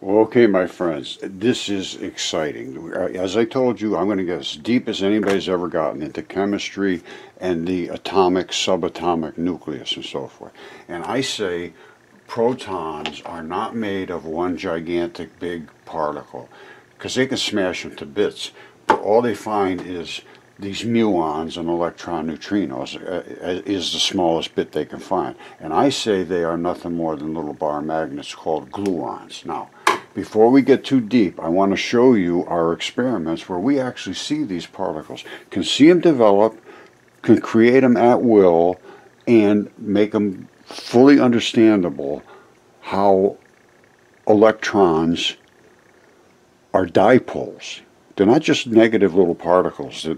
Okay, my friends, this is exciting. As I told you, I'm going to get as deep as anybody's ever gotten into chemistry and the atomic, subatomic nucleus and so forth. And I say protons are not made of one gigantic big particle, because they can smash them to bits. But all they find is these muons and electron neutrinos is the smallest bit they can find. And I say they are nothing more than little bar magnets called gluons. Now, before we get too deep, I want to show you our experiments where we actually see these particles, can see them develop, can create them at will, and make them fully understandable how electrons are dipoles. They're not just negative little particles that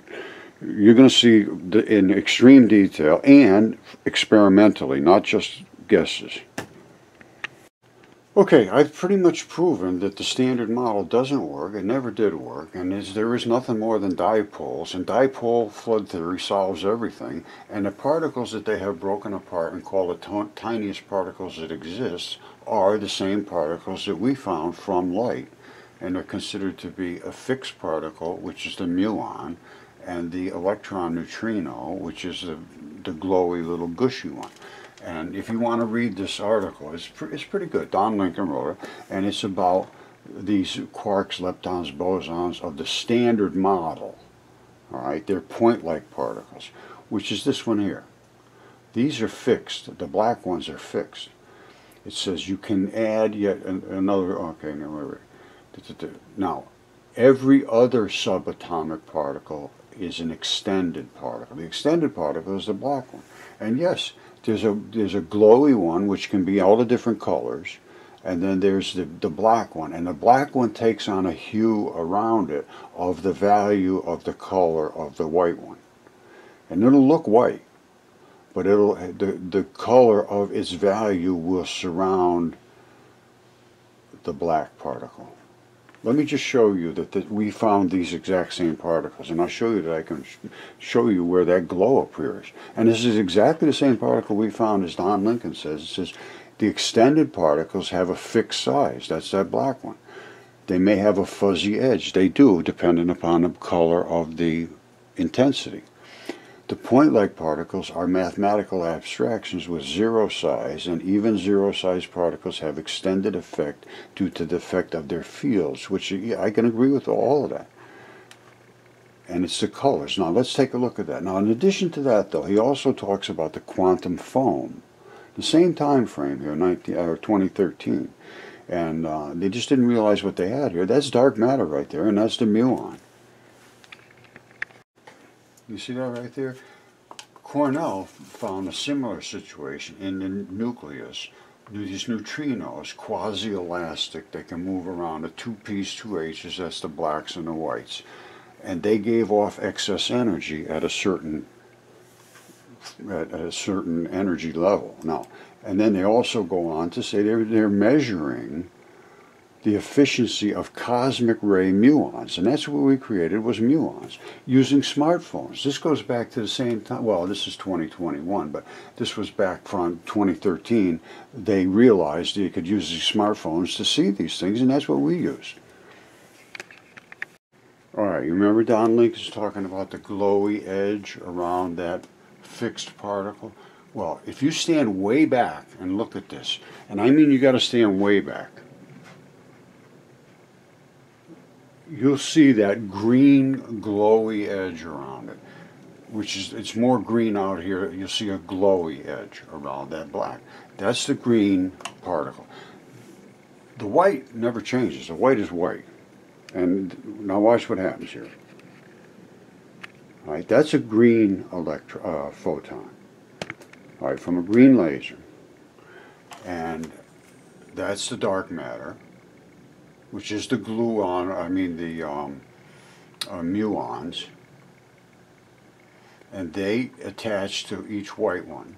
you're going to see in extreme detail and experimentally, not just guesses. Okay, I've pretty much proven that the standard model doesn't work. It never did work, and there is nothing more than dipoles, and dipole flood theory solves everything. And the particles that they have broken apart and call the tiniest particles that exist are the same particles that we found from light, and they're considered to be a fixed particle, which is the muon, and the electron neutrino, which is the glowy little gushy one. And if you want to read this article, it's pretty good. Don Lincoln wrote it, and it's about these quarks, leptons, bosons of the standard model. All right, they're point-like particles, which is this one here. These are fixed. The black ones are fixed. It says you can add yet another. Okay, now every other subatomic particle is an extended particle. The extended particle is the black one, and yes. There's a glowy one which can be all the different colors, and then there's the black one, and the black one takes on a hue around it of the value of the color of the white one, and it'll look white, but the color of its value will surround the black particle. Let me just show you that we found these exact same particles, and I'll show you that I can show you where that glow appears. And this is exactly the same particle we found, as Don Lincoln says. It says the extended particles have a fixed size. That's that black one. They may have a fuzzy edge. They do, depending upon the color of the intensity. The point-like particles are mathematical abstractions with zero size, and even zero-size particles have extended effect due to the effect of their fields, which I can agree with all of that. And it's the colors. Now let's take a look at that. Now in addition to that, though, he also talks about the quantum foam. The same time frame here, 2013. And they just didn't realize what they had here. That's dark matter right there, and that's the muon. You see that right there? Cornell found a similar situation in the nucleus. These neutrinos, quasi-elastic, they can move around, a two-piece, two H's, that's the blacks and the whites. And they gave off excess energy at a certain energy level. Now, and then they also go on to say they're measuring the efficiency of cosmic ray muons, and that's what we created, was muons, using smartphones. This goes back to the same time, well, this is 2021, but this was back from 2013. They realized they could use these smartphones to see these things, and that's what we used. All right, you remember Don Lincoln's talking about the glowy edge around that fixed particle? Well, if you stand way back and look at this, and I mean you got to stand way back, you'll see that green glowy edge around it, which is, it's more green out here. You'll see a glowy edge around that black. That's the green particle. The white never changes. The white is white. And now watch what happens here. All right, that's a green photon. All right, from a green laser. And that's the dark matter, which is the gluon, muons, and they attach to each white one.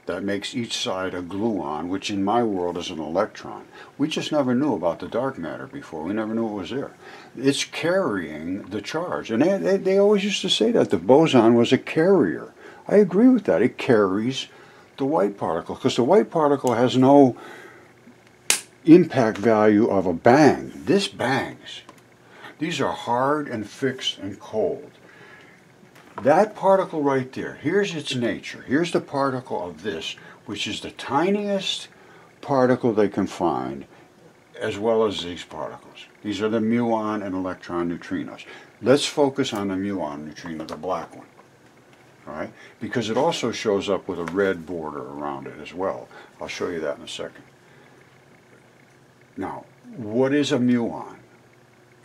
That makes each side a gluon, which in my world is an electron. We just never knew about the dark matter before. We never knew it was there. It's carrying the charge, and they always used to say that the boson was a carrier. I agree with that. It carries the white particle, because the white particle has no impact value of a bang. This bangs. These are hard and fixed and cold. That particle right there, here's its nature. Here's the particle of this, which is the tiniest particle they can find, as well as these particles. These are the muon and electron neutrinos. Let's focus on the muon neutrino, the black one. All right? Because it also shows up with a red border around it as well. I'll show you that in a second. Now, what is a muon?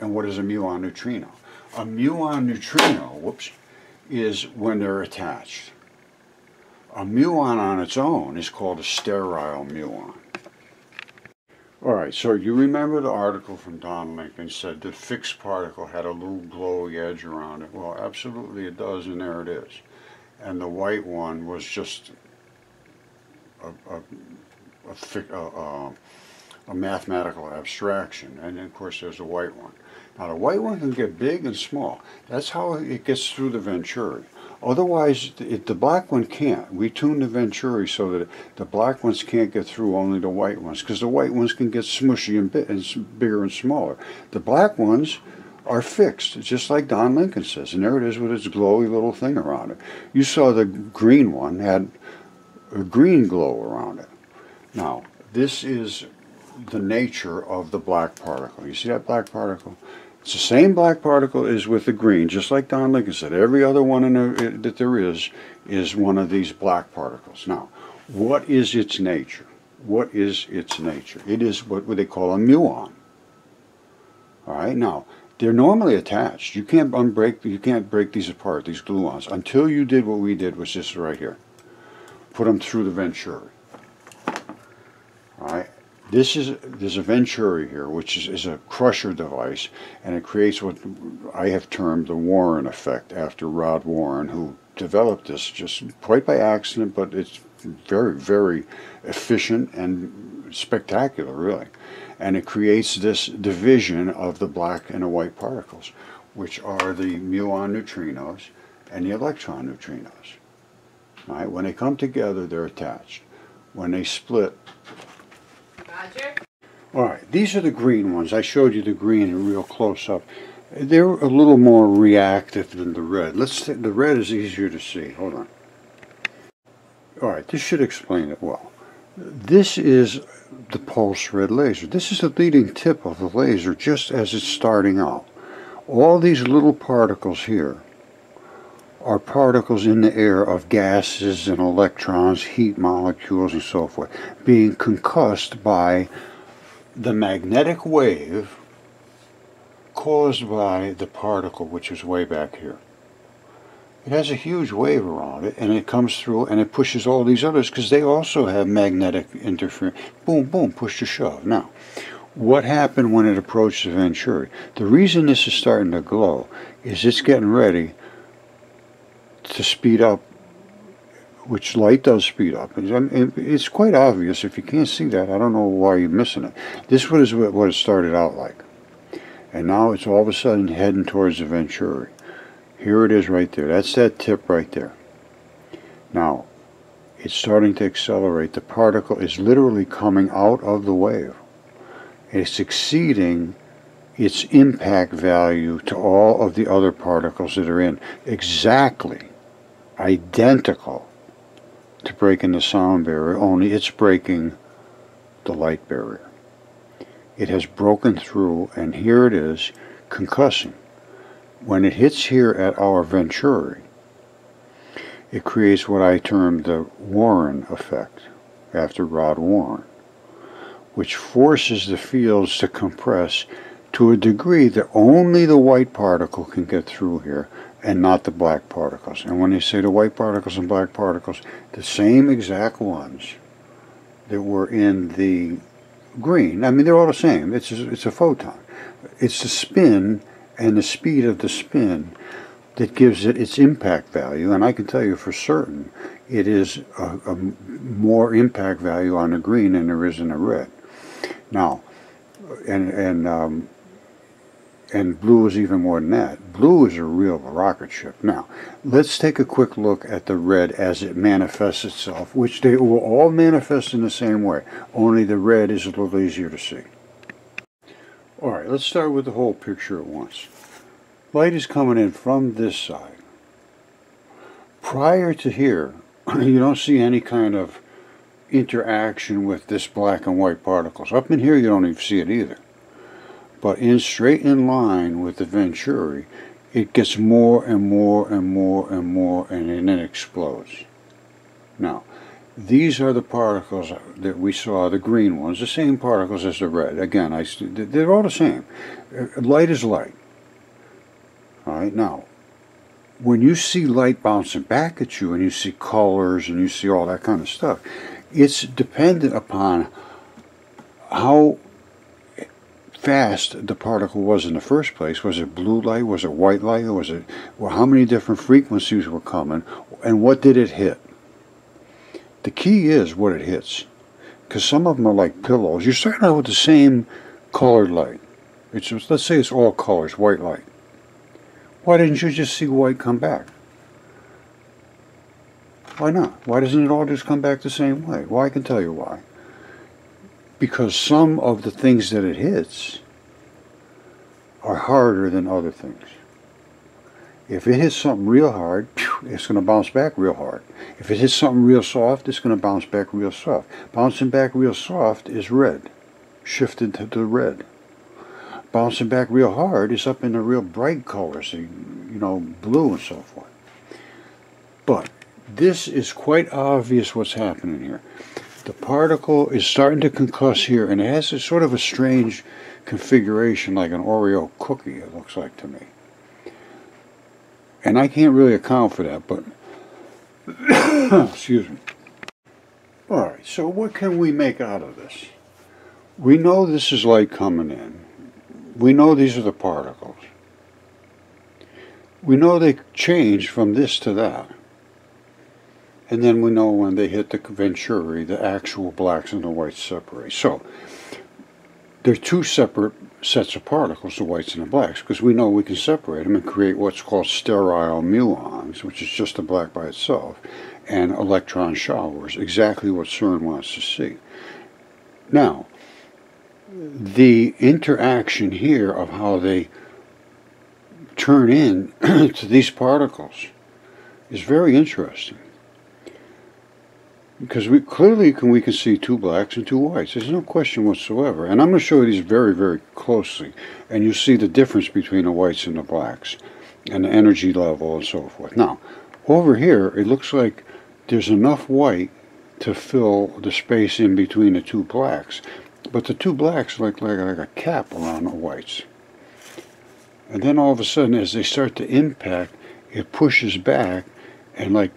And what is a muon neutrino? A muon neutrino, is when they're attached. A muon on its own is called a sterile muon. Alright, so you remember the article from Don Lincoln said the fixed particle had a little glowy edge around it. Well, absolutely it does, and there it is. And the white one was just a mathematical abstraction. And of course there's a white one. Now the white one can get big and small. That's how it gets through the Venturi. Otherwise, the black one can't. We tune the Venturi so that the black ones can't get through, only the white ones, because the white ones can get smushy and bigger and smaller. The black ones are fixed, just like Don Lincoln says, and there it is with its glowy little thing around it. You saw the green one had a green glow around it. Now, this is the nature of the black particle. You see that black particle? It's the same black particle as with the green, just like Don Lincoln said. Every other one that there is one of these black particles. Now, what is its nature? What is its nature? It is what they call a muon. All right. Now, they're normally attached. You can't break these apart, these gluons, until you did what we did, which is right here. Put them through the Venturi. All right. There's a Venturi here, which is a crusher device, and it creates what I have termed the Warren effect, after Rod Warren, who developed this just quite by accident, but it's very, very efficient and spectacular, really. And it creates this division of the black and the white particles, which are the muon neutrinos and the electron neutrinos. All right? When they come together, they're attached. When they split, alright, these are the green ones. I showed you the green in real close up. They're a little more reactive than the red. The red is easier to see. Hold on. Alright, this should explain it well. This is the pulse red laser. This is the leading tip of the laser just as it's starting out. All these little particles here are particles in the air of gases and electrons, heat molecules, and so forth, being concussed by the magnetic wave caused by the particle, which is way back here. It has a huge wave around it, and it comes through and it pushes all these others because they also have magnetic interference. Boom, boom, push to shove. Now, what happened when it approached the Venturi? The reason this is starting to glow is it's getting ready to speed up, which light does speed up. It's quite obvious. If you can't see that, I don't know why you're missing it. This is what it started out like. And now it's all of a sudden heading towards the Venturi. Here it is right there. That's that tip right there. Now, it's starting to accelerate. The particle is literally coming out of the wave. It's exceeding its impact value to all of the other particles that are in. Exactly identical to breaking the sound barrier, only it's breaking the light barrier. It has broken through, and here it is concussing. When it hits here at our Venturi, it creates what I termed the Warren effect, after Rod Warren, which forces the fields to compress to a degree that only the white particle can get through here, and not the black particles. And when they say the white particles and black particles, the same exact ones that were in the green, I mean, they're all the same. It's a photon. It's the spin and the speed of the spin that gives it its impact value, and I can tell you for certain it is a more impact value on the green than there is in the red. Now, and And blue is even more than that. Blue is a real rocket ship. Now, let's take a quick look at the red as it manifests itself, which they will all manifest in the same way, only the red is a little easier to see. Alright, let's start with the whole picture at once. Light is coming in from this side. Prior to here, you don't see any kind of interaction with this black and white particles. Up in here you don't even see it either. But straight in line with the Venturi, it gets more and more and more and more, and then it explodes. Now, these are the particles that we saw, the green ones, the same particles as the red. Again, they're all the same. Light is light. Alright, now, when you see light bouncing back at you, and you see colors, and you see all that kind of stuff, it's dependent upon how fast the particle was in the first place. Was it blue light? Was it white light? Or was it, well, how many different frequencies were coming? And what did it hit? The key is what it hits. Because some of them are like pillows. You're starting out with the same colored light. Let's say it's all colors, white light. Why didn't you just see white come back? Why not? Why doesn't it all just come back the same way? Well, I can tell you why. Because some of the things that it hits are harder than other things. If it hits something real hard, it's going to bounce back real hard. If it hits something real soft, it's going to bounce back real soft. Bouncing back real soft is red, shifted to the red. Bouncing back real hard is up in the real bright colors, you know, blue and so forth. But this is quite obvious what's happening here. The particle is starting to concuss here, and it has a sort of a strange configuration, like an Oreo cookie, it looks like to me. And I can't really account for that, but excuse me. Alright, so what can we make out of this? We know this is light coming in. We know these are the particles. We know they change from this to that. And then we know when they hit the Venturi, the actual blacks and the whites separate. So, they're two separate sets of particles, the whites and the blacks, because we know we can separate them and create what's called sterile muons, which is just a black by itself, and electron showers, exactly what CERN wants to see. Now, the interaction here of how they turn in to these particles is very interesting. Because we can see two blacks and two whites. There's no question whatsoever. And I'm going to show you these very, very closely. And you see the difference between the whites and the blacks. And the energy level and so forth. Now, over here, it looks like there's enough white to fill the space in between the two blacks. But the two blacks look like a cap around the whites. And then all of a sudden, as they start to impact, it pushes back and like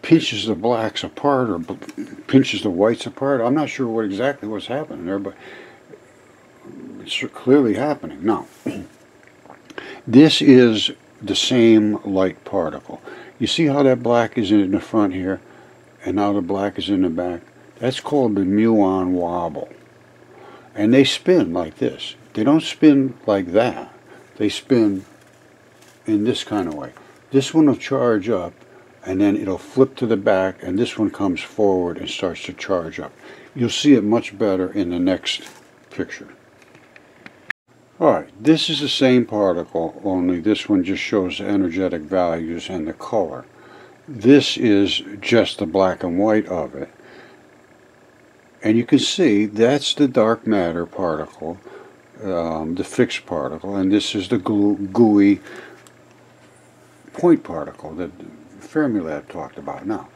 pinches the blacks apart or pinches the whites apart. I'm not sure exactly what's happening there, but it's clearly happening. Now, this is the same light particle. You see how that black is in the front here, and now the black is in the back? That's called the muon wobble. And they spin like this. They don't spin like that. They spin in this kind of way. This one will charge up, and then it'll flip to the back, and this one comes forward and starts to charge up. You'll see it much better in the next picture. Alright, this is the same particle, only this one just shows the energetic values and the color. This is just the black and white of it. And you can see that's the dark matter particle, the fixed particle, and this is the gooey point particle that Fermilab talked about. Now,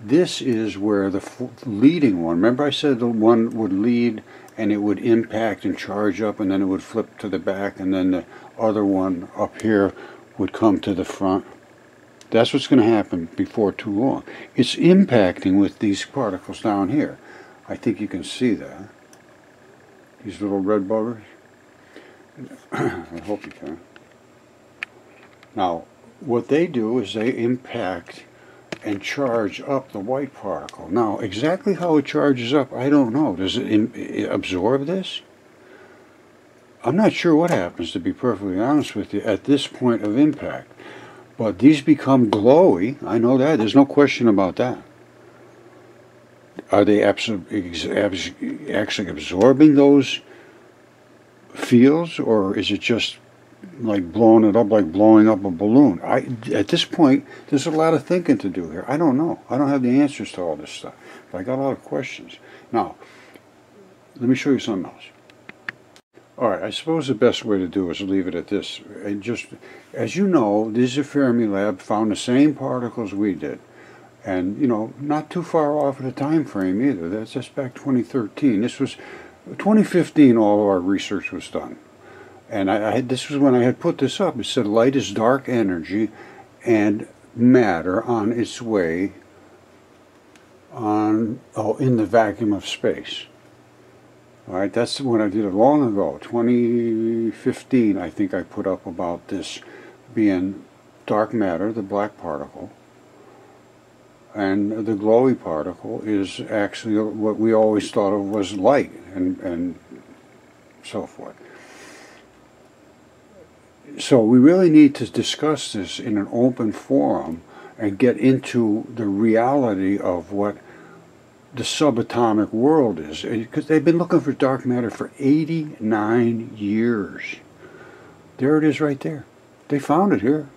this is where the leading one, remember I said the one would lead and it would impact and charge up, and then it would flip to the back, and then the other one up here would come to the front. That's what's going to happen before too long. It's impacting with these particles down here. I think you can see that. These little red buggers. I hope you can. Now, what they do is they impact and charge up the white particle. Now, exactly how it charges up, I don't know. Does it absorb this? I'm not sure what happens, to be perfectly honest with you, at this point of impact. But these become glowy. I know that. There's no question about that. Are they actually absorbing those fields, or is it just like blowing it up, like blowing up a balloon? At this point, there's a lot of thinking to do here. I don't know. I don't have the answers to all this stuff. But I got a lot of questions. Now, let me show you something else. All right, I suppose the best way to do is leave it at this. And just, as you know, this is a Fermilab, found the same particles we did. And, you know, not too far off of the time frame either. That's just back 2013. This was 2015, all of our research was done. And this was when I had put this up. It said light is dark energy and matter on its way in the vacuum of space. All right, that's when I did it long ago, 2015, I think I put up about this being dark matter, the black particle, and the glowy particle is actually what we always thought of was light, and so forth. So we really need to discuss this in an open forum and get into the reality of what the subatomic world is, because they've been looking for dark matter for 89 years. There it is right there. They found it here.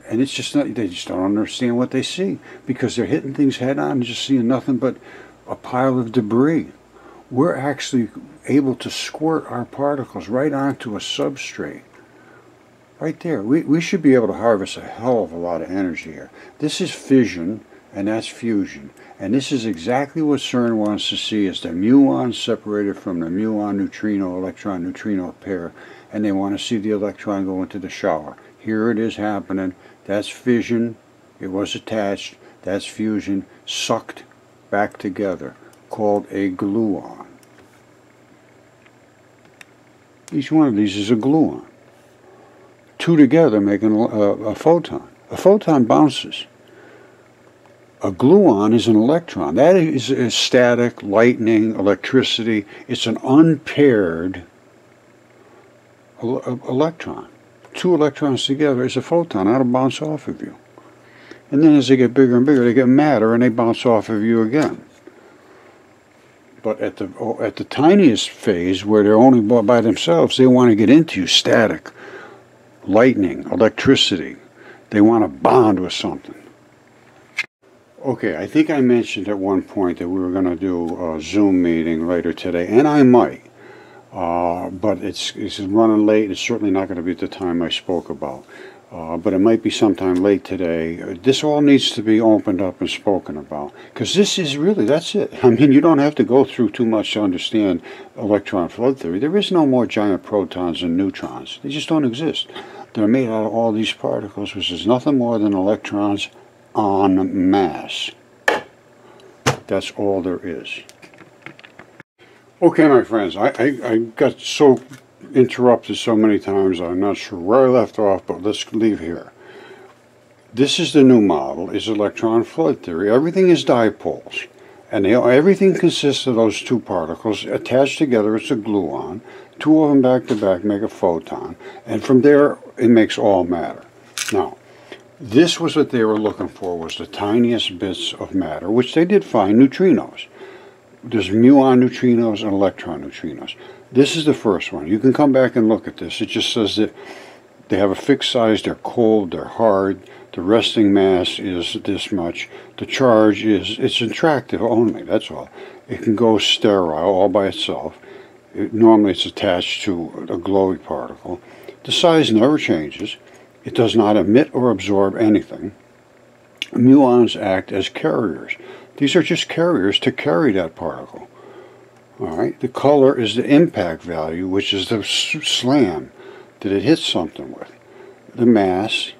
And it's just not, they just don't understand what they see, because they're hitting things head on and just seeing nothing but a pile of debris. We're actually able to squirt our particles right onto a substrate. Right there. We should be able to harvest a hell of a lot of energy here. This is fission, and that's fusion. And this is exactly what CERN wants to see, is the muon separated from the muon electron neutrino pair, and they want to see the electron go into the shower. Here it is happening. That's fission. It was attached. That's fusion, sucked back together, called a gluon. Each one of these is a gluon. Two together making a photon. A photon bounces. A gluon is an electron. That is static, lightning, electricity. It's an unpaired electron. Two electrons together is a photon. That'll bounce off of you. And then as they get bigger and bigger, they get matter and they bounce off of you again. But at the tiniest phase, where they're only by themselves, they want to get into you, static, lightning, electricity. They want to bond with something. Okay, I think I mentioned at one point that we were going to do a Zoom meeting later today, and I might. But it's running late. It's certainly not going to be at the time I spoke about. But it might be sometime late today. This all needs to be opened up and spoken about, because this is really, that's it. I mean, you don't have to go through too much to understand electron flood theory. There is no more giant protons and neutrons. They just don't exist. They're made out of all these particles, which is nothing more than electrons en masse. That's all there is. Okay, my friends, I got so interrupted so many times, I'm not sure where I left off, but let's leave here. This is the new model, is electron flood theory. Everything is dipoles, and everything consists of those two particles attached together. It's a gluon. Two of them back to back make a photon, and from there it makes all matter. Now, this was what they were looking for, was the tiniest bits of matter, which they did find, neutrinos. There's muon neutrinos and electron neutrinos. This is the first one. You can come back and look at this. It just says that they have a fixed size, they're cold, they're hard, the resting mass is this much, the charge is, it's attractive only, that's all. It can go sterile all by itself. Normally it's attached to a glowy particle. The size never changes. It does not emit or absorb anything. Muons act as carriers. These are just carriers to carry that particle. All right. The color is the impact value, which is the slam that it hits something with. The mass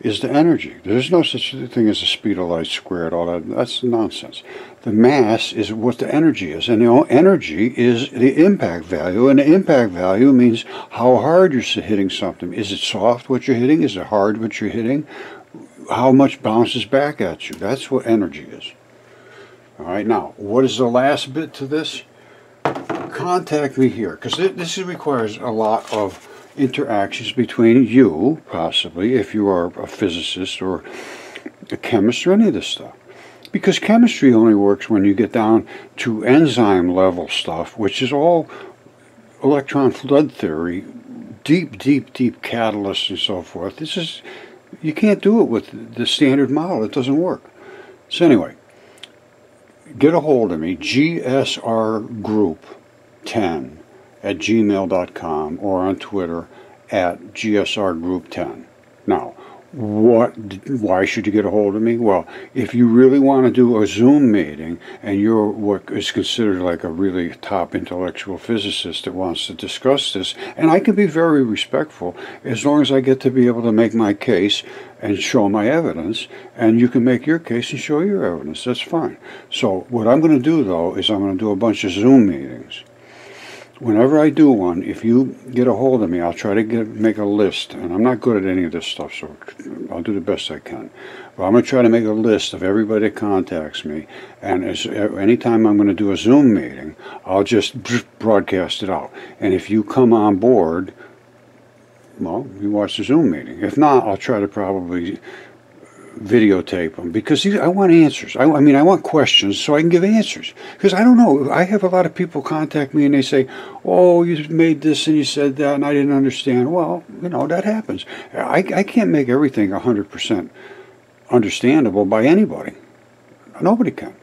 is the energy. There's no such thing as the speed of light squared. All that, that's nonsense. The mass is what the energy is, and the energy is the impact value, and the impact value means how hard you're hitting something. Is it soft what you're hitting? Is it hard what you're hitting? How much bounces back at you? That's what energy is. All right, now, what is the last bit to this? contact me here, because this requires a lot of interactions between you, possibly, if you are a physicist or a chemist or any of this stuff. Because chemistry only works when you get down to enzyme level stuff, which is all electron flood theory, deep, deep, deep catalysts and so forth. This is, you can't do it with the standard model. It doesn't work. So anyway, get a hold of me, gsrgroup10@gmail.com, or on Twitter @gsrgroup10. Now, why should you get a hold of me? Well, if you really want to do a Zoom meeting and you're what is considered like a really top intellectual physicist that wants to discuss this, and I can be very respectful as long as I get to be able to make my case and show my evidence, and you can make your case and show your evidence. That's fine. So what I'm going to do, though, is I'm going to do a bunch of Zoom meetings. Whenever I do one, if you get a hold of me, I'll try to make a list, and I'm not good at any of this stuff, so I'll do the best I can. But I'm going to try to make a list of everybody that contacts me, and anytime I'm going to do a Zoom meeting, I'll just broadcast it out. And if you come on board, well, you watch the Zoom meeting. If not, I'll try to probably videotape them, because I want answers. I mean, I want questions so I can give answers. Because I don't know. I have a lot of people contact me and they say, oh, you made this and you said that and I didn't understand. Well, you know, that happens. I can't make everything 100% understandable by anybody. Nobody can.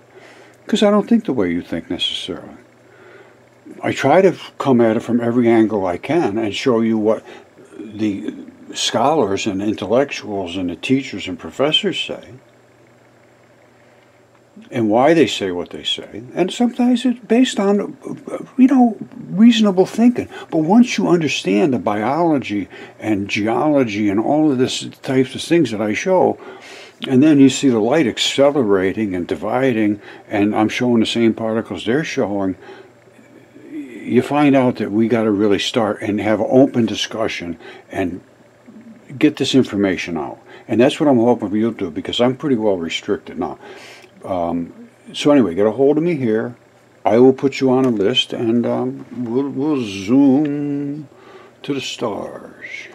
Because I don't think the way you think necessarily. I try to come at it from every angle I can and show you what the scholars and intellectuals and the teachers and professors say, and why they say what they say. And sometimes it's based on, you know, reasonable thinking. But once you understand the biology and geology and all of this types of things that I show, and then you see the light accelerating and dividing, and I'm showing the same particles they're showing, you find out that we got to really start and have an open discussion and get this information out. And that's what I'm hoping you'll do, because I'm pretty well restricted now. So anyway, get a hold of me here. I will put you on a list, and we'll zoom to the stars.